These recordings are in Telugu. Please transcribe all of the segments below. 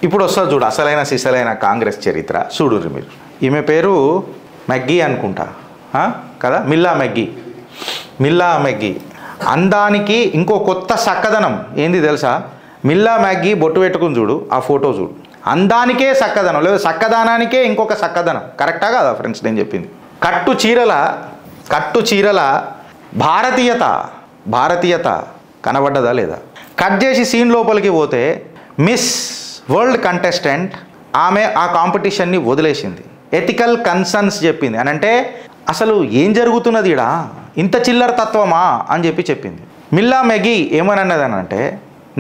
ఇప్పుడు వస్తుంది చూడు అసలైన సిసలైన కాంగ్రెస్ చరిత్ర చూడుర్రి మీరు. ఈమె పేరు మెగ్గీ అనుకుంటా కదా, మిల్లా మెగ్గీ. అందానికి ఇంకో కొత్త చక్కదనం ఏంది తెలుసా? మిల్లా మెగ్గీ బొట్టు పెట్టుకుని చూడు, ఆ ఫోటో చూడు. అందానికే చక్కదనం, లేదా చక్కదనానికే ఇంకొక చక్కదనం. కరెక్టా కాదా ఫ్రెండ్స్ నేను చెప్పింది? కట్టు చీరల భారతీయత కనబడ్డదా లేదా? కట్ చేసి సీన్ లోపలికి పోతే మిస్ వరల్డ్ కంటెస్టెంట్ ఆమె ఆ కాంపిటీషన్ని వదిలేసింది. ఎథికల్ కన్సర్న్స్ చెప్పింది. అని అంటే అసలు ఏం జరుగుతున్నది ఈడ, ఇంత చిల్లర తత్వమా అని చెప్పింది. మిల్లా మెగ్గీ ఏమనన్నదనంటే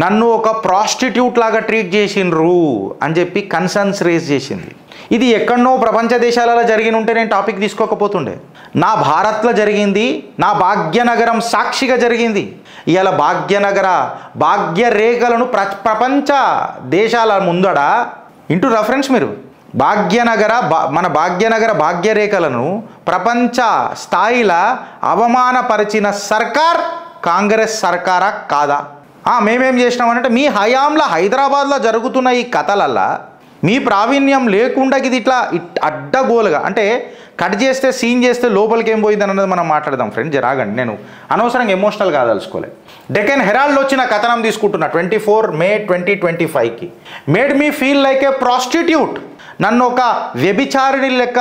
నన్ను ఒక ప్రాస్టిట్యూట్ లాగా ట్రీట్ చేసిండ్రు అని చెప్పి కన్సర్న్స్ రేజ్ చేసింది. ఇది ఎక్కడనో ప్రపంచ దేశాలలో జరిగిన ఉంటే నేను టాపిక్ తీసుకోకపోతుండే. నా భారత్లో జరిగింది, నా భాగ్యనగరం సాక్షిగా జరిగింది. ఇవాళ భాగ్యరేఖలను ప్రపంచ దేశాల ముందడ ఇంటూ రెఫరెన్స్ మీరు మన భాగ్యనగర భాగ్యరేఖలను ప్రపంచ స్థాయిలో అవమానపరిచిన సర్కార్ కాంగ్రెస్ సర్కారా కాదా? మేమేం చేసినామనంటే మీ హయాంలో హైదరాబాద్లో జరుగుతున్న ఈ కథలల్లా మీ ప్రావీణ్యం లేకుండా ఇది ఇట్లా అడ్డగోలుగా అంటే కట్ చేస్తే సీన్ చేస్తే లోపలికి ఏం పోయింది అన్నది మనం మాట్లాడదాం ఫ్రెండ్. జరాగండి, నేను అనవసరంగా ఎమోషనల్ కాదలుచుకోలే. డెక్కన్ హెరాల్డ్ వచ్చిన కథనం తీసుకుంటున్నా 24 మే 2025కి. Made me feel like a prostitute. నన్ను ఒక వ్యభిచారిణి లెక్క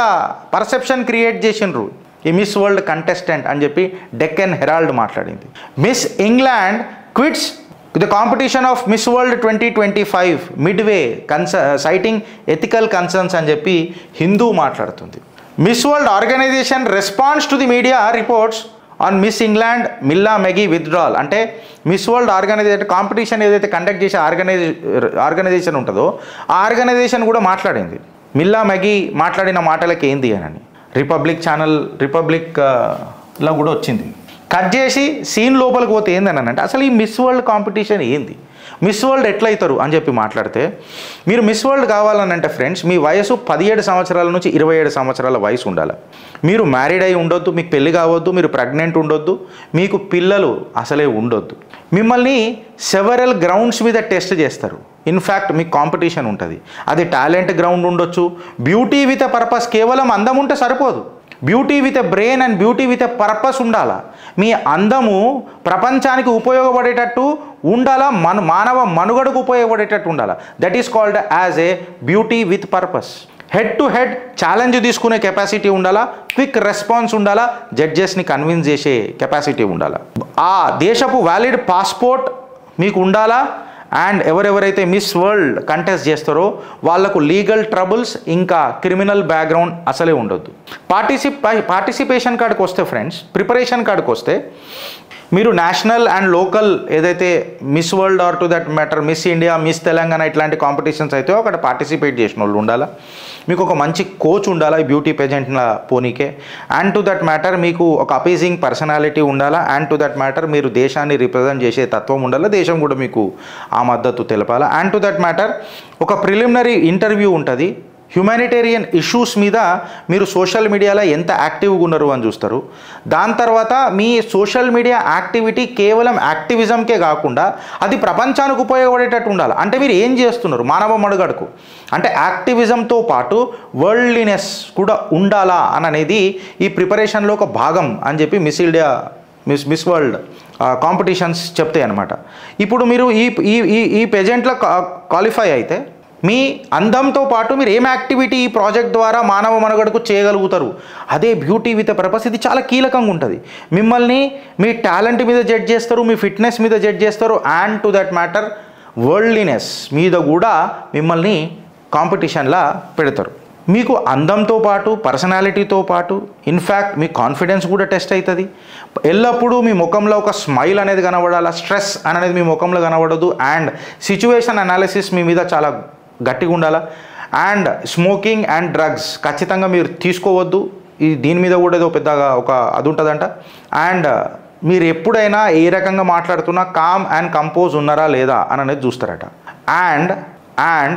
పర్సెప్షన్ క్రియేట్ చేసిండ్రు ఈ మిస్ వరల్డ్ కంటెస్టెంట్ అని చెప్పి డెక్కన్ హెరాల్డ్ మాట్లాడింది. Miss England quits the competition of Miss World 2025 midway citing ethical concerns అని చెప్పి హిందూ మాట్లాడుతుంది. Miss World organization response to the media reports on Miss England Milla Magee withdrawal. అంటే మిస్ వరల్డ్ ఆర్గనైజేషన్ కాంపిటీషన్ ఏదైతే కండక్ట్ చేసే ఆర్గనైజేషన్ ఉంటుందో ఆ ఆర్గనైజేషన్ కూడా మాట్లాడింది. మిల్లా మెగ్గీ మాట్లాడిన మాటలకి ఏంది అని రిపబ్లిక్లో కూడా వచ్చింది. కట్ చేసి సీన్ లోపలికి పోతే ఏందని అంటే అసలు ఈ మిస్ వరల్డ్ కాంపిటీషన్ ఏంది, మిస్ వరల్డ్ ఎట్లయితారు అని చెప్పి మాట్లాడితే, మీరు మిస్ వరల్డ్ కావాలనంటే ఫ్రెండ్స్ మీ వయసు 17 సంవత్సరాల నుంచి 27 సంవత్సరాల వయసు ఉండాలి. మీరు మ్యారీడ్ అయి ఉండొద్దు, మీకు పెళ్ళి కావద్దు, మీరు ప్రెగ్నెంట్ ఉండొద్దు, మీకు పిల్లలు అసలే ఉండొద్దు. మిమ్మల్ని సెవరల్ గ్రౌండ్స్ మీద టెస్ట్ చేస్తారు. ఇన్ఫ్యాక్ట్ మీకు కాంపిటీషన్ ఉంటుంది. అది టాలెంట్ గ్రౌండ్ ఉండొచ్చు, బ్యూటీ విత్ ఎ పర్పస్. కేవలం అందం ఉంటే సరిపోదు, beauty with a brain and beauty with a purpose ఉండాలా. మీ అందము ప్రపంచానికి ఉపయోగపడేటట్టు ఉండాలా, మానవ మనుగడకు ఉపయోగపడేటట్టు ఉండాలా. That is called as a beauty with purpose. Head to head challenge తీసుకునే కెపాసిటీ ఉండాలా, క్విక్ రెస్పాన్స్ ఉండాలా, జడ్జెస్ని కన్విన్స్ చేసే కెపాసిటీ ఉండాలా, ఆ దేశపు వ్యాలిడ్ పాస్పోర్ట్ మీకు ఉండాలా. అండ్ ఎవరెవరైతే మిస్ వరల్డ్ కంటెస్ట్ చేస్తారో వాళ్లకు లీగల్ ట్రబుల్స్ ఇంకా క్రిమినల్ బ్యాక్గ్రౌండ్ అసలే ఉండొద్దు. పార్టిసిపేషన్ కాడికి వస్తే ఫ్రెండ్స్, ప్రిపరేషన్ కాడికి వస్తే మీరు నేషనల్ అండ్ లోకల్ ఏదైతే Miss World or to that matter Miss India, Miss Telangana ఇట్లాంటి కాంపిటీషన్స్ అయితే అక్కడ పార్టిసిపేట్ చేసిన వాళ్ళు ఉండాలా. మీకు ఒక మంచి కోచ్ ఉండాలా ఈ బ్యూటీ పేజెంట్ల పోనీకే. అండ్ టు దట్ మ్యాటర్ మీకు ఒక అపీజింగ్ పర్సనాలిటీ ఉండాలా. అండ్ టు దట్ మ్యాటర్ మీరు దేశాన్ని రిప్రజెంట్ చేసే తత్వం ఉండాలా, దేశం కూడా మీకు ఆ మద్దతు తెలపాలా. అండ్ టు దట్ మ్యాటర్ ఒక ప్రిలిమినరీ ఇంటర్వ్యూ ఉంటుంది. హ్యుమానిటేరియన్ ఇష్యూస్ మీద మీరు సోషల్ మీడియాలో ఎంత యాక్టివ్గా ఉన్నారు అని చూస్తారు. దాని తర్వాత మీ సోషల్ మీడియా యాక్టివిటీ కేవలం యాక్టివిజంకే కాకుండా అది ప్రపంచానికి ఉపయోగపడేటట్టు ఉండాలి. అంటే మీరు ఏం చేస్తున్నారు మానవ మనుగడకు, అంటే యాక్టివిజంతో పాటు వరల్డ్లీనెస్ కూడా ఉండాలా అని అనేది ఈ ప్రిపరేషన్లో ఒక భాగం అని చెప్పి మిస్ వరల్డ్ కాంపిటీషన్స్ చెప్తాయి అన్నమాట. ఇప్పుడు మీరు ఈ పెజెంట్లో క్వాలిఫై అయితే మీ అందంతో పాటు మీరు ఏం యాక్టివిటీ ఈ ప్రాజెక్ట్ ద్వారా మానవ మనుగడకు చేయగలుగుతారు, అదే బ్యూటీ విత్ పర్పస్. ఇది చాలా కీలకంగా ఉంటుంది. మిమ్మల్ని మీ టాలెంట్ మీద జడ్జ్ చేస్తారు, మీ ఫిట్నెస్ మీద జడ్జ్ చేస్తారు. And to that matter worldliness మీద కూడా మిమ్మల్ని కాంపిటీషన్లా పెడతారు. మీకు అందంతో పాటు పర్సనాలిటీతో పాటు ఇన్ఫ్యాక్ట్ మీ కాన్ఫిడెన్స్ కూడా టెస్ట్ అవుతుంది. ఎల్లప్పుడూ మీ ముఖంలో ఒక స్మైల్ అనేది కనబడాలి, స్ట్రెస్ అనేది మీ ముఖంలో కనబడదు. అండ్ సిచ్యువేషన్ అనాలిసిస్ మీ మీద చాలా గట్టిగా ఉండాలి. అండ్ స్మోకింగ్ అండ్ డ్రగ్స్ ఖచ్చితంగా మీరు తీసుకోవద్దు. దీని మీద కూడా ఏదో పెద్దగా ఒక అది ఉంటుందంట. అండ్ మీరు ఎప్పుడైనా ఏ రకంగా మాట్లాడుతున్నా కామ్ అండ్ కంపోజ్ ఉన్నారా లేదా అని అనేది చూస్తారట. అండ్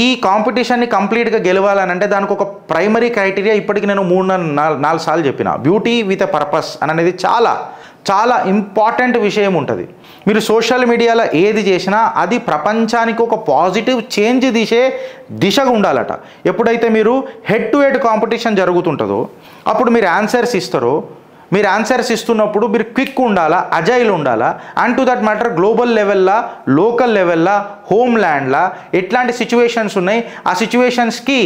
ఈ కాంపిటీషన్ని కంప్లీట్గా గెలవాలనంటే దానికి ఒక ప్రైమరీ క్రైటీరియా ఇప్పటికి నేను 3-4 సార్లు చెప్పిన బ్యూటీ విత్ ఎ పర్పస్ అనేది చాలా చాలా ఇంపార్టెంట్ విషయం ఉంటుంది. మీరు సోషల్ మీడియాలో ఏది చేసినా అది ప్రపంచానికి ఒక పాజిటివ్ చేంజ్ దిశగా ఉండాలట. ఎప్పుడైతే మీరు హెడ్ టు హెడ్ కాంపిటీషన్ జరుగుతుంటుందో అప్పుడు మీరు ఆన్సర్స్ ఇస్తారో, మీరు ఆన్సర్స్ ఇస్తున్నప్పుడు మీరు క్విక్ ఉండాలా, అజైల్ ఉండాలా, and to that matter global లెవెల్లా, లోకల్ లెవెల్లా, హోమ్ ల్యాండ్లా ఎట్లాంటి సిచ్యువేషన్స్ ఉన్నాయి, ఆ సిచ్యువేషన్స్కి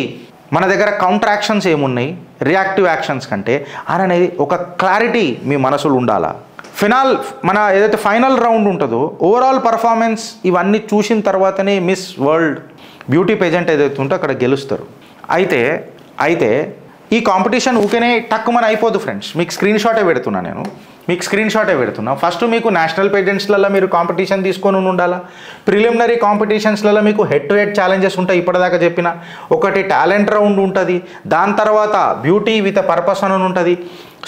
మన దగ్గర కౌంటర్ యాక్షన్స్ ఏమున్నాయి రియాక్టివ్ యాక్షన్స్ కంటే అనేది ఒక క్లారిటీ మీ మనసులో ఉండాలా. మన ఏదైతే ఫైనల్ రౌండ్ ఉంటుందో ఓవరాల్ పర్ఫార్మెన్స్ ఇవన్నీ చూసిన తర్వాతనే మిస్ వరల్డ్ బ్యూటీ పేజెంట్ ఏదైతే ఉందో అక్కడ గెలుస్తారు. అయితే ఈ కాంపిటీషన్ ఊకేనే టక్కుమని అయిపోదు ఫ్రెండ్స్. మీకు స్క్రీన్ షాటే పెడుతున్నా. ఫస్ట్ మీకు నేషనల్ పేజెంట్స్లలో మీరు కాంపిటీషన్ తీసుకొని ఉండాలా. ప్రిలిమినరీ కాంపిటీషన్స్లలో మీకు హెడ్ టు హెడ్ ఛాలెంజెస్ ఉంటాయి. ఇప్పటిదాకా చెప్పిన ఒకటి టాలెంట్ రౌండ్ ఉంటుంది, దాని తర్వాత బ్యూటీ విత్ పర్పస్ అని ఉంటుంది,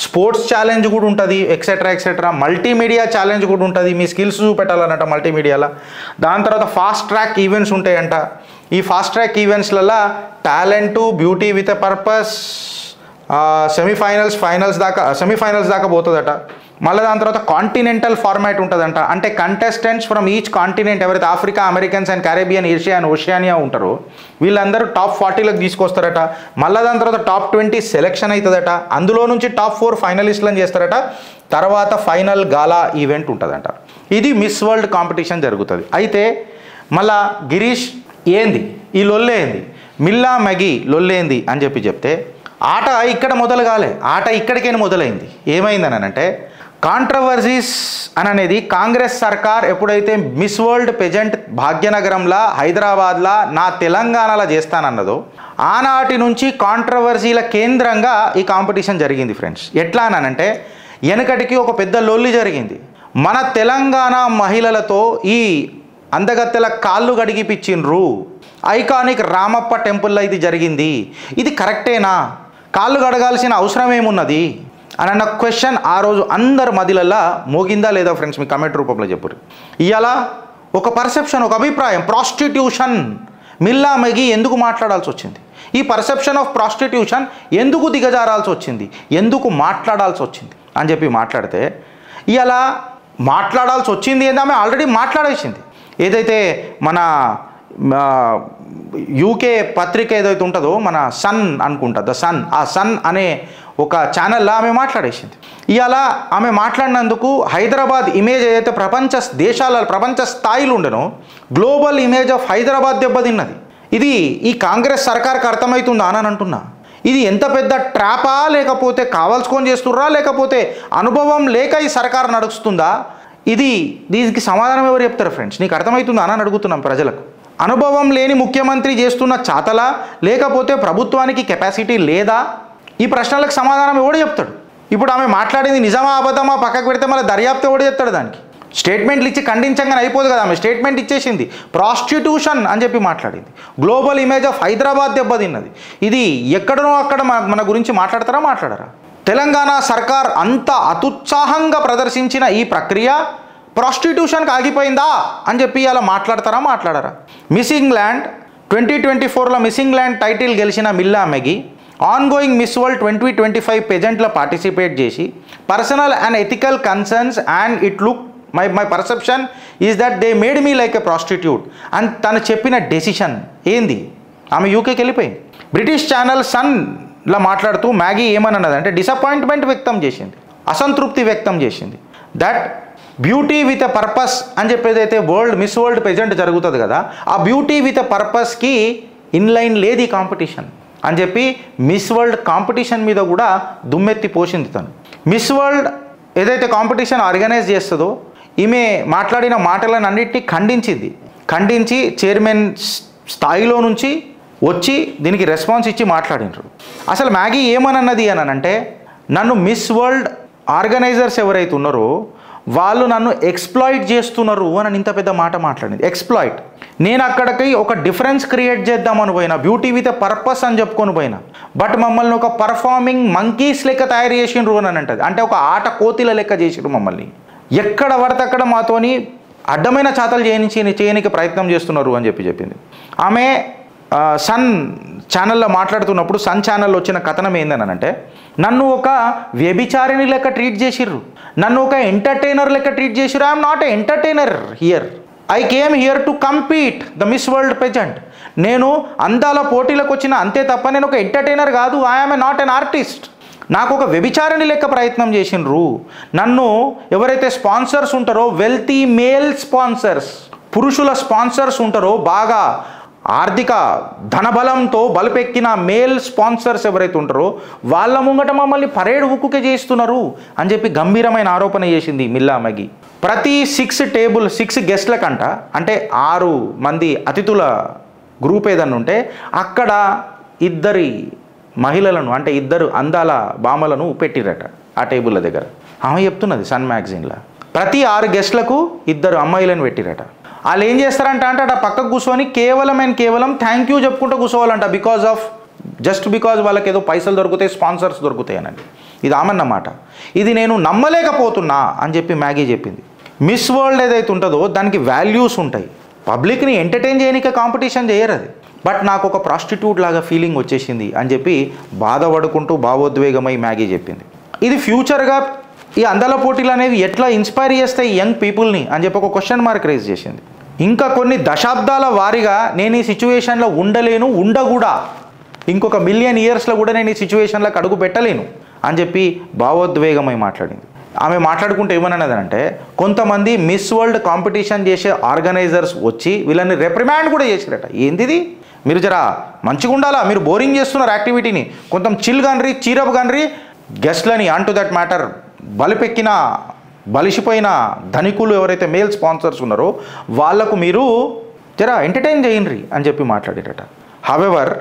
స్పోర్ట్స్ ఛాలెంజ్ కూడా ఉంటుంది, ఎక్సెట్రా. మల్టీమీడియా ఛాలెంజ్ కూడా ఉంటుంది, మీ స్కిల్స్ చూపెట్టాలన్నట మల్టీమీడియాలో. దాని తర్వాత ఫాస్ట్ ట్రాక్ ఈవెంట్స్ ఉంటాయంట. ఈ ఫాస్ట్ ట్రాక్ ఈవెంట్స్లలో talent, beauty with purpose, semifinals దాకా పోతుందట. మళ్ళీ దాని తర్వాత కాంటినెంటల్ ఫార్మాట్ ఉంటుందంట. అంటే కంటెస్టెంట్స్ ఫ్రమ్ ఈచ్ కాంటినెంట్ ఎవరైతే Africa, Americans and Caribbean, Asia and Oceania ఉంటారో వీళ్ళందరూ టాప్ 40లకు తీసుకొస్తారట. మళ్ళీ దాని తర్వాత టాప్ 20 సెలెక్షన్ అవుతుందట. అందులో నుంచి టాప్ 4 ఫైనలిస్టులను చేస్తారట. తర్వాత ఫైనల్ గాలా ఈవెంట్ ఉంటుందంట. ఇది మిస్ వరల్డ్ కాంపిటీషన్ జరుగుతుంది. అయితే మళ్ళా గిరీష్ ఏంది ఈ లొల్లేంది, మిల్లా మెగి లొల్లేంది అని చెప్తే ఆట ఇక్కడ మొదలు కాలే, ఆట ఇక్కడికే మొదలైంది. ఏమైందని అంటే కాంట్రవర్సీస్ అనేది కాంగ్రెస్ సర్కార్ ఎప్పుడైతే మిస్ వరల్డ్ పెజెంట్ భాగ్యనగరంలో, హైదరాబాద్లో, నా తెలంగాణలో చేస్తానన్నదో ఆనాటి నుంచి కాంట్రవర్సీల కేంద్రంగా ఈ కాంపిటీషన్ జరిగింది ఫ్రెండ్స్. ఎట్లా అనంటే వెనకటికి ఒక పెద్ద లొల్లి జరిగింది. మన తెలంగాణ మహిళలతో ఈ అందగత్తెల కాళ్ళు గడిగిపిచ్చిండ్రు, ఐకానిక్ రామప్ప టెంపుల్లో ఇది జరిగింది, ఇది కరెక్టేనా, కాళ్ళు గడగాల్సిన అవసరం ఏమున్నది అని అన్న క్వశ్చన్ ఆ రోజు అందరు మదిలల్లా మోగిందా లేదా ఫ్రెండ్స్? మీ కమెంట్ రూపంలో చెప్పురు. ఇవాళ ఒక పర్సెప్షన్, ఒక అభిప్రాయం, ప్రాస్టిట్యూషన్ మిల్లా మెగి ఎందుకు మాట్లాడాల్సి వచ్చింది, ఈ పర్సెప్షన్ ఆఫ్ ప్రాస్టిట్యూషన్ ఎందుకు దిగజారాల్సి వచ్చింది, ఎందుకు మాట్లాడాల్సి వచ్చింది అని చెప్పి మాట్లాడితే ఇవాళ మాట్లాడాల్సి వచ్చింది ఏంది, ఆమె ఆల్రెడీ మాట్లాడేసింది. ఏదైతే మన యూకే పత్రిక ఏదైతే ఉంటుందో మన సన్ అనుకుంటా, ద సన్, ఆ సన్ అనే ఒక ఛానల్లో ఆమె మాట్లాడేసింది. ఇవాళ ఆమె మాట్లాడినందుకు హైదరాబాద్ ఇమేజ్ ఏదైతే ప్రపంచ స్థాయిలో ఉండనో గ్లోబల్ ఇమేజ్ ఆఫ్ హైదరాబాద్ దెబ్బతిన్నది. ఇది ఈ కాంగ్రెస్ సర్కార్కి అర్థమవుతుందా అని అంటున్నా. ఇది ఎంత పెద్ద ట్రాపా, లేకపోతే కావాల్సుకొని చేస్తుర్రా, లేకపోతే అనుభవం లేక ఈ సర్కార్ నడుస్తుందా? దీనికి సమాధానం ఎవరు చెప్తారు ఫ్రెండ్స్? నీకు అర్థమవుతుందా అని అడుగుతున్నాం ప్రజలకు. అనుభవం లేని ముఖ్యమంత్రి చేస్తున్న చాతలా, లేకపోతే ప్రభుత్వానికి కెపాసిటీ లేదా? ఈ ప్రశ్నలకు సమాధానం ఎవడు చెప్తాడు? ఇప్పుడు ఆమె మాట్లాడింది నిజమా అబద్ధమా పక్కకు పెడితే మళ్ళీ దర్యాప్తు ఎవడు చెప్తాడు? దానికి స్టేట్మెంట్లు ఇచ్చి ఖండించంగానే అయిపోదు కదా. ఆమె స్టేట్మెంట్ ఇచ్చేసింది, ప్రాస్టిట్యూషన్ అని చెప్పి మాట్లాడింది, గ్లోబల్ ఇమేజ్ ఆఫ్ హైదరాబాద్ దెబ్బతిన్నది. ఇది ఎక్కడనో అక్కడ మన గురించి మాట్లాడరా? తెలంగాణ సర్కార్ అంత అత్యుత్సాహంగా ప్రదర్శించిన ఈ ప్రక్రియ ప్రాస్టిట్యూషన్కి ఆగిపోయిందా అని చెప్పి అలా మాట్లాడరా? మిస్సింగ్ ల్యాండ్ 2024లో మిస్సింగ్ ల్యాండ్ టైటిల్ గెలిచిన Milla Magee ongoing Miss World 2025 పెజెంట్లో పార్టిసిపేట్ చేసి personal and ethical concerns and it look my perception is that they made me like a prostitute అని తను చెప్పిన డెసిషన్ ఏంది? ఆమె యూకేకి వెళ్ళిపోయింది. బ్రిటిష్ ఛానల్ సన్లో మాట్లాడుతూ మ్యాగీ ఏమన్నది అంటే డిసప్పాయింట్మెంట్ వ్యక్తం చేసింది, అసంతృప్తి వ్యక్తం చేసింది. That beauty with a purpose అని చెప్పేది అయితే మిస్ వరల్డ్ పెజెంట్ జరుగుతుంది కదా, ఆ బ్యూటీ విత్ ఎ పర్పస్కి ఇన్లైన్ లేదు ఈ కాంపిటీషన్ అని చెప్పి మిస్ వరల్డ్ కాంపిటీషన్ మీద కూడా దుమ్మెత్తి పోసింది తను. మిస్ వరల్డ్ ఏదైతే కాంపిటీషన్ ఆర్గనైజ్ చేస్తుందో ఈమె మాట్లాడిన మాటలను అన్నింటినీ ఖండించి చైర్మన్ స్థాయిలో నుంచి వచ్చి దీనికి రెస్పాన్స్ ఇచ్చి మాట్లాడినారు. అసలు మ్యాగీ ఏమన్నది అని అంటే నన్ను మిస్ వరల్డ్ ఆర్గనైజర్స్ ఎవరైతే ఉన్నారో వాళ్ళు నన్ను ఎక్స్ప్లాయిట్ చేస్తున్నారు అని ఇంత పెద్ద మాట మాట్లాడింది. ఎక్స్ప్లాయిట్, నేను అక్కడికి ఒక డిఫరెన్స్ క్రియేట్ చేద్దామని పోయినా, బ్యూటీ విత్ ఎ పర్పస్ అని చెప్పుకొని పోయినా, బట్ మమ్మల్ని ఒక పర్ఫార్మింగ్ మంకీస్ లెక్క తయారు చేసిండ్రు అని అంటది. అంటే ఒక ఆట కోతిల లెక్క చేసిండ్రు మమ్మల్ని, ఎక్కడ పడితే అక్కడ మాతోని అడ్డమైన చాతలు చేయనికి ప్రయత్నం చేస్తున్నారు అని చెప్పింది. ఆమె సన్ ఛానల్లో మాట్లాడుతున్నప్పుడు సన్ ఛానల్లో వచ్చిన కథనం ఏందనంటే, నన్ను ఒక వ్యభిచారిణి లెక్క ట్రీట్ చేసిర్రు, నన్ను ఒక ఎంటర్టైనర్ లెక్క ట్రీట్ చేసిర్రు. I'm not a entertainer here, I came here to compete the miss world pheasant. నేను అందాల పోటీలకు వచ్చిన అంతే తప్ప నేను ఒక ఎంటర్టైనర్ కాదు. I'm not an artist. నాకు ఒక వ్యభిచారిణి లెక్క ప్రయత్నం చేసినారు. నన్ను ఎవరైతే స్పాన్సర్స్ ఉంటారో, వెల్తీ మేల్ స్పాన్సర్స్, పురుషుల స్పాన్సర్స్ ఉంటారో, బాగా ఆర్థిక ధనబలంతో బలుపెక్కిన మేల్ స్పాన్సర్స్ ఎవరైతే ఉంటారో వాళ్ళ ముంగట మమ్మల్ని పరేడ్ ఉక్కుకే చేస్తున్నారు అని చెప్పి గంభీరమైన ఆరోపణ చేసింది మిల్లా మగి. ప్రతి 6 గెస్ట్ల కంట, అంటే 6 మంది అతిథుల గ్రూప్ ఏదన్నా ఉంటే అక్కడ 2 మహిళలను, అంటే 2 అందాల భామలను పెట్టిరట ఆ టేబుల్ల దగ్గర. ఆమె చెప్తున్నది సన్ మ్యాగజైన్లో. ప్రతి 6 గెస్ట్లకు 2 అమ్మాయిలను పెట్టిరట. వాళ్ళు ఏం చేస్తారంట అంటే అట పక్కకు కూర్చొని కేవలం థ్యాంక్ యూ చెప్పుకుంటూ కూర్చోవాలంట. జస్ట్ బికాజ్ వాళ్ళకి ఏదో పైసలు దొరుకుతాయి, స్పాన్సర్స్ దొరుకుతాయి అనండి. ఇది ఆమన్నమాట. ఇది నేను నమ్మలేకపోతున్నా అని చెప్పి మ్యాగీ చెప్పింది. మిస్ వరల్డ్ ఏదైతే ఉంటుందో దానికి వాల్యూస్ ఉంటాయి. పబ్లిక్ని ఎంటర్టైన్ చేయడానికి కాంపిటీషన్ చేయరు అది. బట్ నాకు ఒక ప్రాస్టిట్యూట్ లాగా ఫీలింగ్ వచ్చేసింది అని చెప్పి బాధపడుకుంటూ భావోద్వేగమై మ్యాగీ చెప్పింది. ఇది ఫ్యూచర్గా ఈ అందాల పోటీలు అనేవి ఎట్లా ఇన్స్పైర్ చేస్తాయి యంగ్ పీపుల్ని అని చెప్పి ఒక క్వశ్చన్ మార్క్ రేజ్ చేసింది. ఇంకా కొన్ని దశాబ్దాల వారీగా నేను ఈ సిచ్యువేషన్లో ఉండలేను, ఉండకూడా, ఇంకొక 1,000,000 ఇయర్స్లో కూడా నేను ఈ సిచ్యువేషన్లోకి అడుగు పెట్టలేను అని చెప్పి భావోద్వేగమై మాట్లాడింది. ఆమె మాట్లాడుకుంటే ఏమన్నదంటే, కొంతమంది మిస్ వరల్డ్ కాంపిటీషన్ చేసే ఆర్గనైజర్స్ వచ్చి వీళ్ళని రెప్రిమాండ్ కూడా చేసిరట. ఏంటిది, మీరు జరా మంచిగా ఉండాలా, మీరు బోరింగ్ చేస్తున్నారు యాక్టివిటీని, కొంచెం చిల్ గన్రీ, చీరప్ గన్రీ, గెస్ట్లని అంటూ దట్ మ్యాటర్ బలిపెక్కిన బలిసిపోయిన ధనికులు ఎవరైతే మేల్ స్పాన్సర్స్ ఉన్నారో వాళ్లకు మీరు జరా ఎంటర్టైన్ చేయండి అని చెప్పి మాట్లాడారట. హవెవర్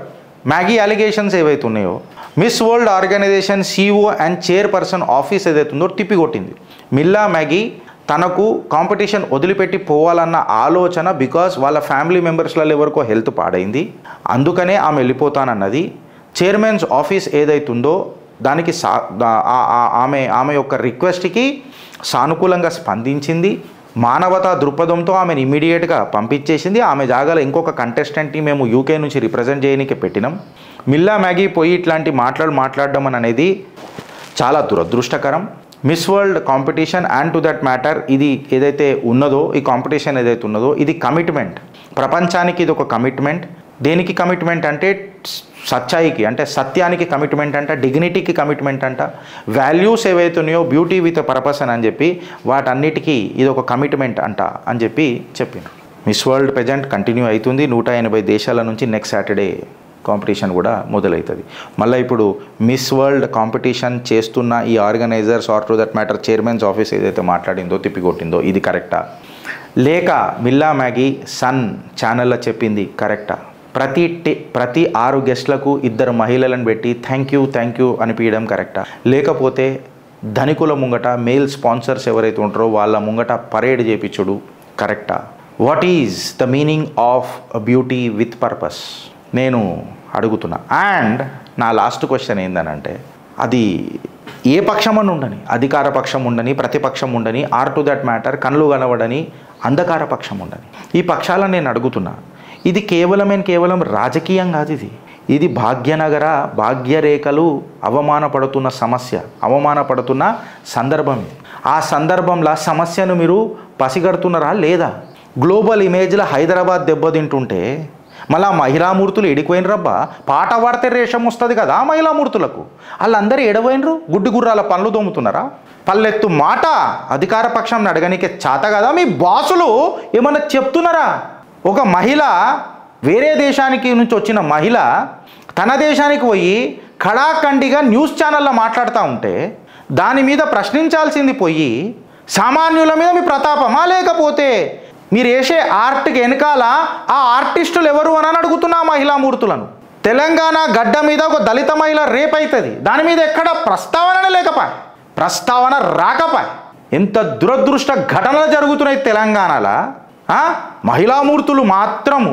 మ్యాగీ అలిగేషన్స్ ఏవైతే ఉన్నాయో Miss World organization CEO and chairperson office ఏదైతే ఉందో తిప్పికొట్టింది. మిల్లా మ్యాగీ తనకు కాంపిటీషన్ వదిలిపెట్టి పోవాలన్న ఆలోచన బికాస్ వాళ్ళ ఫ్యామిలీ మెంబర్స్లలో ఎవరికో హెల్త్ పాడైంది, అందుకనే ఆమె వెళ్ళిపోతానన్నది. చైర్మన్స్ ఆఫీస్ ఏదైతుందో దానికి ఆమె యొక్క రిక్వెస్ట్కి సానుకూలంగా స్పందించింది. మానవతా దృక్పథంతో ఆమెను ఇమ్మీడియట్గా పంపించేసింది. ఆమె జాగాలో ఇంకొక కంటెస్టెంట్ని మేము UK నుంచి రిప్రజెంట్ చేయడానికి పెట్టినాం. మిల్లా మ్యాగీ పోయి ఇట్లాంటి మాట్లాడడం అనేది చాలా దురదృష్టకరం. Miss world competition and to that matter ఇది ఏదైతే ఉన్నదో, ఈ కాంపిటీషన్ ఏదైతే ఉన్నదో ఇది కమిట్మెంట్, ప్రపంచానికి ఇది ఒక కమిట్మెంట్. దేనికి కమిట్మెంట్ అంటే సచ్చాయికి, అంటే సత్యానికి కమిట్మెంట్ అంట, డిగ్నిటీకి కమిట్మెంట్ అంట, వాల్యూస్ ఏవైతే ఉన్నాయో బ్యూటీ విత్ పర్పస్ అని చెప్పి వాటన్నిటికీ ఇది ఒక కమిట్మెంట్ అంట అని చెప్పి చెప్పింది. మిస్ వరల్డ్ పెజెంట్ కంటిన్యూ అవుతుంది. 180 దేశాల నుంచి నెక్స్ట్ సాటర్డే కాంపిటీషన్ కూడా మొదలవుతుంది. మళ్ళీ ఇప్పుడు మిస్ వరల్డ్ కాంపిటీషన్ చేస్తున్న ఈ organizers or to that matter chairman's office ఏదైతే మాట్లాడిందో తిప్పికొట్టిందో ఇది కరెక్టా, లేక మిల్లా మ్యాగీ సన్ ఛానల్లో చెప్పింది కరెక్టా? ప్రతి 6 గెస్ట్లకు 2 మహిళలను పెట్టి థ్యాంక్ యూ అనిపించడం కరెక్టా, లేకపోతే ధనికుల ముంగట మేల్ స్పాన్సర్స్ ఎవరైతే ఉంటారో వాళ్ళ ముంగట పరేడ్ చేయించుడు కరెక్టా? What is the meaning of beauty with purpose నేను అడుగుతున్నా. అండ్ నా లాస్ట్ క్వశ్చన్ ఏందనంటే, అది ఏ పక్షమని ఉండని, అధికార పక్షం ఉండని, ప్రతిపక్షం ఉండని, ఆర్ టు దట్ మ్యాటర్ కళ్ళు కనబడని అంధకార పక్షం ఉండని, ఈ పక్షాలను నేను అడుగుతున్నా. ఇది కేవలం రాజకీయం కాదు. ఇది భాగ్యనగర భాగ్యరేఖలు అవమానపడుతున్న సమస్య, అవమానపడుతున్న సందర్భం. ఆ సందర్భంలో సమస్యను మీరు పసిగడుతున్నారా లేదా? గ్లోబల్ ఇమేజ్లో హైదరాబాద్ దెబ్బతింటుంటే మళ్ళీ మహిళామూర్తులు ఎడిపోయినరబ్బా, పాట పాడితే రేషం వస్తుంది కదా మహిళామూర్తులకు, వాళ్ళందరూ ఎడపోయినరు, గుడ్డి గుర్రాల పనులు దొమ్ముతున్నారా? పల్లెత్తు మాట అధికార పక్షంని అడగనికే చేత కదా? మీ బాసులు ఏమన్నా చెప్తున్నారా? ఒక మహిళ, వేరే దేశానికి నుంచి వచ్చిన మహిళ తన దేశానికి పోయి ఖడాఖండిగా న్యూస్ ఛానల్లో మాట్లాడుతూ ఉంటే దాని మీద ప్రశ్నించాల్సింది పోయి సామాన్యుల మీద మీ ప్రతాపమా, లేకపోతే మీరు వేసే ఆర్ట్కి వెనకాల ఆ ఆర్టిస్టులు ఎవరు అని అడుగుతున్నా మహిళామూర్తులను. తెలంగాణ గడ్డ మీద ఒక దళిత మహిళ రేప్ అవుతుంది, దాని మీద ఎక్కడ ప్రస్తావన లేకపోయి, ప్రస్తావన రాకపోయి. ఎంత దురదృష్ట ఘటనలు జరుగుతున్నాయి తెలంగాణలో. మహిళామూర్తులు మాత్రము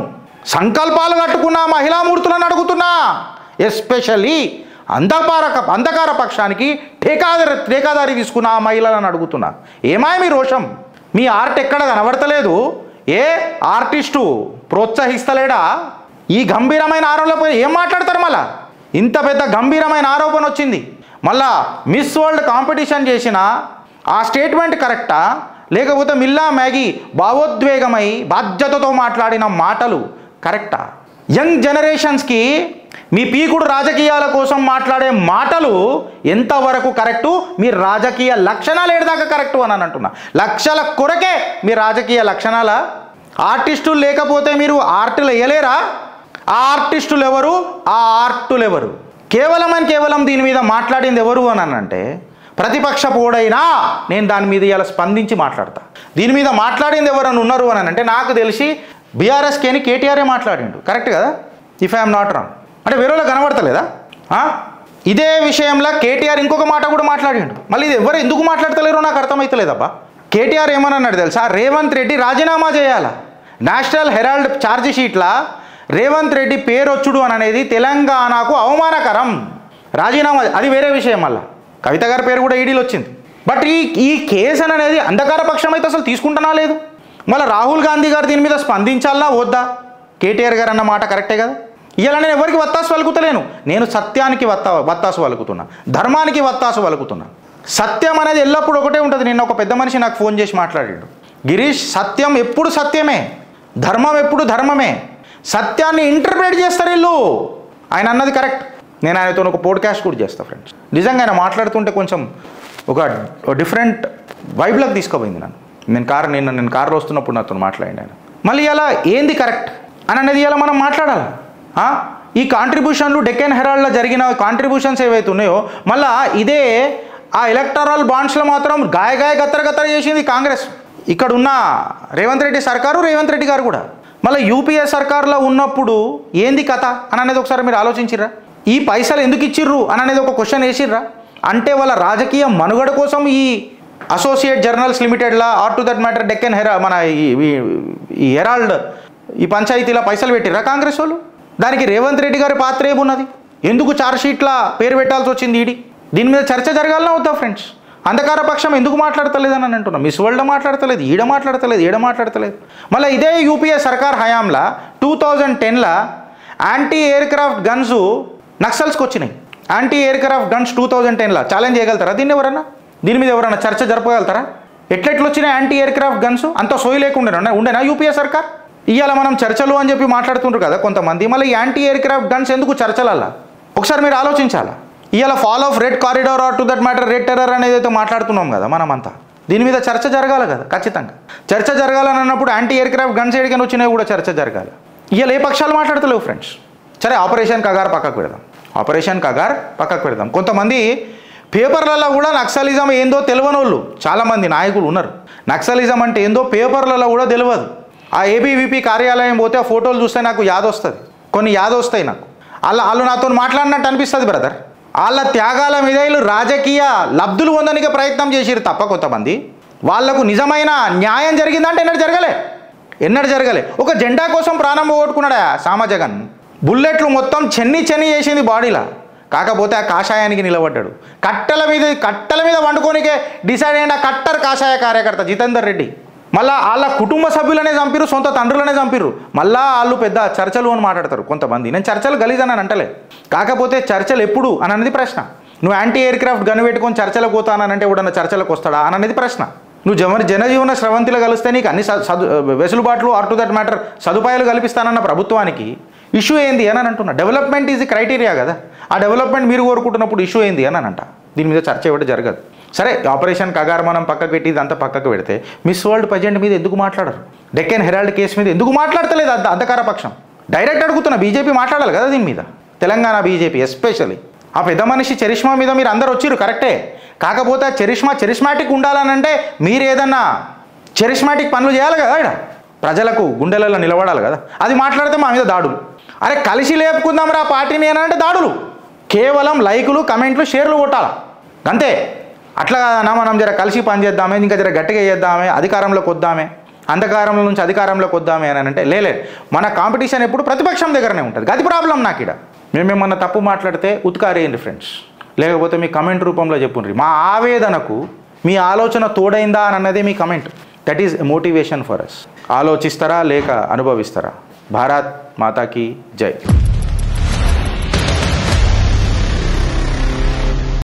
సంకల్పాలు కట్టుకున్న మహిళామూర్తులను అడుగుతున్నా. ఎస్పెషల్లీ అంధకార పక్షానికి ఠేకాదారి తీసుకున్న ఆ మహిళలను అడుగుతున్నా. ఏమాయ మీ రోషం? మీ ఆర్ట్ ఎక్కడ కనబడతలేదు? ఏ ఆర్టిస్టు ప్రోత్సహిస్తలేడా? ఈ గంభీరమైన ఆరోపణలపై ఏం మాట్లాడతారు? మళ్ళా ఇంత పెద్ద గంభీరమైన ఆరోపణ వచ్చింది, మళ్ళా మిస్ వరల్డ్ కాంపిటీషన్ చేసిన ఆ స్టేట్మెంట్ కరెక్టా, లేకపోతే మిల్లా మ్యాగీ భావోద్వేగమై బాధ్యతతో మాట్లాడిన మాటలు కరెక్టా? యంగ్ జనరేషన్స్కి మీ పీకుడు రాజకీయాల కోసం మాట్లాడే మాటలు ఎంతవరకు కరెక్టు? మీ రాజకీయ లక్షణాలు ఏడదాకా కరెక్టు అని అంటున్నా. లక్షల కొరకే మీ రాజకీయ లక్షణాల? ఆర్టిస్టులు లేకపోతే మీరు ఆర్టులు వేయలేరా? ఆ ఆర్టిస్టులు ఎవరు? ఆ ఆర్టులు ఎవరు? కేవలం దీని మీద మాట్లాడింది ఎవరు అని అంటే ప్రతిపక్ష పోడైనా నేను దాని మీద ఇలా స్పందించి మాట్లాడతా. దీని మీద మాట్లాడింది ఎవరని ఉన్నారు అని అంటే నాకు తెలిసి బీఆర్ఎస్కేని కేటీఆరే మాట్లాడిండు. కరెక్ట్ కదా, ఇఫ్ ఐఎమ్ నాట్ రాంగ్. అంటే వేరేలో కనబడతలేదా? ఇదే విషయంలో కేటీఆర్ ఇంకొక మాట కూడా మాట్లాడిండు. మళ్ళీ ఇది ఎవరు ఎందుకు మాట్లాడతలేరో నాకు అర్థమవుతలేదబ్బా. కేటీఆర్ ఏమన్నాడు తెలుసా? రేవంత్ రెడ్డి రాజీనామా చేయాలా. నేషనల్ హెరాల్డ్ ఛార్జ్ షీట్లా రేవంత్ రెడ్డి పేరు వచ్చుడు అనేది తెలంగాణకు అవమానకరం. రాజీనామా అది వేరే విషయం. మళ్ళీ కవిత గారి పేరు కూడా ఈడీలో వచ్చింది. బట్ ఈ కేసు అనేది అంధకార పక్షం అయితే అసలు తీసుకుంటున్నా లేదు. మళ్ళీ రాహుల్ గాంధీ గారు దీని మీద స్పందించాలా వద్దా? కేటీఆర్ గారు అన్న మాట కరెక్టే కదా. ఇలా నేను ఎవరికి వత్తాసు పలుకుతలేను. నేను సత్యానికి వత్తాసు పలుకుతున్నా, ధర్మానికి వత్తాసు పలుకుతున్నా. సత్యం అనేది ఎల్లప్పుడూ ఒకటే ఉంటుంది. నిన్న ఒక పెద్ద మనిషి నాకు ఫోన్ చేసి మాట్లాడాడు, గిరీష్ సత్యం ఎప్పుడు సత్యమే, ధర్మం ఎప్పుడు ధర్మమే. సత్యాన్ని ఇంటర్ప్రిట్ చేస్తారు వీళ్ళు. ఆయన అన్నది కరెక్ట్. నేను ఆయనతో ఒక పోడ్కాస్ట్ కూడా చేస్తాను ఫ్రెండ్స్. నిజంగా ఆయన మాట్లాడుతుంటే కొంచెం ఒక డిఫరెంట్ వైబ్లకు తీసుకుపోయింది నన్ను. నేను కారులో వస్తున్నప్పుడు నాతో మాట్లాడింది ఆయన. మళ్ళీ ఇలా ఏంది కరెక్ట్ అని అనేది ఇలా మనం మాట్లాడాలి. ఈ కాంట్రిబ్యూషన్లు డెక్కన్ హెరాల్డ్లో జరిగిన కాంట్రిబ్యూషన్స్ ఏవైతే ఉన్నాయో మళ్ళీ ఇదే ఆ ఎలక్టరల్ బాండ్స్లో మాత్రం గాయ గత్తర చేసింది కాంగ్రెస్. ఇక్కడ ఉన్న రేవంత్ రెడ్డి సర్కారు, రేవంత్ రెడ్డి గారు కూడా. మళ్ళీ యూపీఏ సర్కార్లో ఉన్నప్పుడు ఏంది కథ అని అనేది ఒకసారి మీరు ఆలోచించిర్రా? ఈ పైసలు ఎందుకు ఇచ్చిర్రు అని అనేది ఒక క్వశ్చన్ వేసిర్రా? అంటే వాళ్ళ రాజకీయ మనుగడ కోసం ఈ అసోసియేట్ జర్నల్స్ లిమిటెడ్లా or to that matter Deccan మన ఈ హెరాల్డ్ ఈ పంచాయతీల పైసలు పెట్టిర్రా కాంగ్రెస్ వాళ్ళు? దానికి రేవంత్ రెడ్డి గారి పాత్ర ఏమున్నది? ఎందుకు ఛార్జ్ షీట్లా పేరు పెట్టాల్సి వచ్చింది ఈడీ? దీని మీద చర్చ జరగాలన్నా వద్దా ఫ్రెండ్స్? అంధకార పక్షం ఎందుకు మాట్లాడతలేదు అని అంటున్నా. మిస్ వరల్డ్ మాట్లాడతలేదు, ఈడ మాట్లాడతలేదు. మళ్ళీ ఇదే యూపీఏ సర్కార్ హయాంలో 2010లో యాంటీ ఎయిర్ క్రాఫ్ట్ గన్స్ నక్సల్స్కి వచ్చినాయి. యాంటీ ఎయిర్ క్రాఫ్ట్ గన్స్ 2010లో ఛాలెంజ్ చేయగలుగుతారా? దీని మీద ఎవరన్నా చర్చ జరపగలుగుతారా? ఎట్లెట్లు వచ్చినాయి యాంటీ ఎయిర్ క్రాఫ్ట్ గన్స్? అంత సోయి లేకుండా ఉండేనా యూపీఏ సర్కార్? ఇవాళ మనం చర్చలు అని చెప్పి మాట్లాడుతుంటారు కదా కొంతమంది. మళ్ళీ యాంటీ ఎయిర్ క్రాఫ్ట్ గన్స్ ఎందుకు చర్చలల్లా? ఒకసారి మీరు ఆలోచించాలా. ఇవాళ fall of red corridor or to that matter red terror అనేది అయితే మాట్లాడుతున్నాం కదా మనమంతా. దీని మీద చర్చ జరగాలి కదా ఖచ్చితంగా. చర్చ జరగాలని అన్నప్పుడు యాంటీ ఎయిర్ క్రాఫ్ట్ గన్స్ ఏడికని వచ్చినాయి కూడా చర్చ జరగాలి. ఇవాళ ఏ పక్షాలు మాట్లాడతలేవు ఫ్రెండ్స్. సరే ఆపరేషన్ కగార్ పక్కకు పెడదాం. కొంతమంది పేపర్లలో కూడా నక్సలిజం ఏందో తెలియని వాళ్ళు చాలామంది నాయకులు ఉన్నారు. నక్సలిజం అంటే ఏందో పేపర్లలో కూడా తెలియదు. ఆ ఏబీవీపీ కార్యాలయం పోతే ఆ ఫోటోలు చూస్తే నాకు యాదొస్తుంది, కొన్ని యాదొస్తాయి నాకు. వాళ్ళు నాతో మాట్లాడినట్టు అనిపిస్తుంది బ్రదర్. వాళ్ళ త్యాగాల మీద వీళ్ళు రాజకీయ లబ్ధులు పొందడానికి ప్రయత్నం చేసిరు తప్ప కొంతమంది వాళ్లకు నిజమైన న్యాయం జరిగిందంటే ఎన్నడూ జరగలే. ఒక జెండా కోసం ప్రాణం పోగొట్టుకున్నాడా సామజగన్. బుల్లెట్లు మొత్తం చెన్ని చేసింది బాడీలా. కాకపోతే ఆ కాషాయానికి నిలబడ్డాడు. కట్టెల మీద వండుకోనికే డిసైడ్ అయిన కట్టర్ కాషాయ కార్యకర్త జితేందర్ రెడ్డి. మళ్ళీ వాళ్ళ కుటుంబ సభ్యులనే చంపిరు, సొంత తండ్రులనే చంపిరు. మళ్ళీ వాళ్ళు పెద్ద చర్చలు అని మాట్లాడతారు కొంతమంది. నేను చర్చలు గలీజని అంటలే, కాకపోతే చర్చలు ఎప్పుడు అని అనేది ప్రశ్న. నువ్వు యాంటీ ఎయిర్ క్రాఫ్ట్ గన్ పెట్టుకొని చర్చలకు పోతానంటే ఎవడన్నా చర్చలకు వస్తాడా అని అనేది ప్రశ్న. నువ్వు జనజీవన స్రవంతిలో కలిస్తే నీకు అన్ని వెసులుబాట్లు ఆర్ టు దట్ మ్యాటర్ సదుపాయాలు కల్పిస్తానన్న ప్రభుత్వానికి ఇష్యూ ఏంది అని అంటున్నా. డెవలప్మెంట్ ఈజ్ క్రైటీరియా కదా. ఆ డెవలప్మెంట్ మీరు కోరుకుంటున్నప్పుడు ఇష్యూ ఏంది అని అంట. దీని మీద చర్చ ఇవ్వడం జరగదు. సరే ఆపరేషన్ కగార్ మనం పక్కకు పెట్టి ఇదంతా పక్కకు పెడితే మిస్ వరల్డ్ పజెంట్ మీద ఎందుకు మాట్లాడరు? డెక్కన్ హెరాల్డ్ కేసు మీద ఎందుకు మాట్లాడతలేదు అంధకార పక్షం? డైరెక్ట్ అడుగుతున్నా. బీజేపీ మాట్లాడాలి కదా దీని మీద. Telangana BJP especially. ఆ పెద్ద మనిషి చరిష్మా మీద మీరు అందరు వచ్చిర్రు కరెక్టే. కాకపోతే చరిష్మాటిక్ ఉండాలనంటే మీరు ఏదన్నా చరిష్మాటిక్ పనులు చేయాలి కదా. ఇక్కడ ప్రజలకు గుండెలలో నిలబడాలి కదా. అది మాట్లాడితే మా మీద దాడులు. అరే కలిసి లేపుకుందాం రా పార్టీని అని అంటే దాడులు. కేవలం లైకులు, కమెంట్లు, షేర్లు కొట్టాలి అంతే. అట్లా కాదన్నా మనం జర కలిసి పనిచేద్దామే, ఇంకా జర గట్టిగా చేద్దామే, అధికారంలోకి వద్దామే, అంధకారంలో నుంచి అధికారంలోకి వద్దామే అని అంటే లేలే. మన కాంపిటీషన్ ఎప్పుడు ప్రతిపక్షం దగ్గరనే ఉంటుంది. అది ప్రాబ్లం నాకు. ఇక్కడ మేమేమన్నా తప్పు మాట్లాడితే ఉత్కారేయండి ఫ్రెండ్స్, లేకపోతే మీ కమెంట్ రూపంలో చెప్పుండ్రి. మా ఆవేదనకు మీ ఆలోచన తోడైందా అని అన్నదే మీ comment. That is motivation for us. ఆలోచిస్తారా లేక అనుభవిస్తారా? భారత్ మాతాకి జై.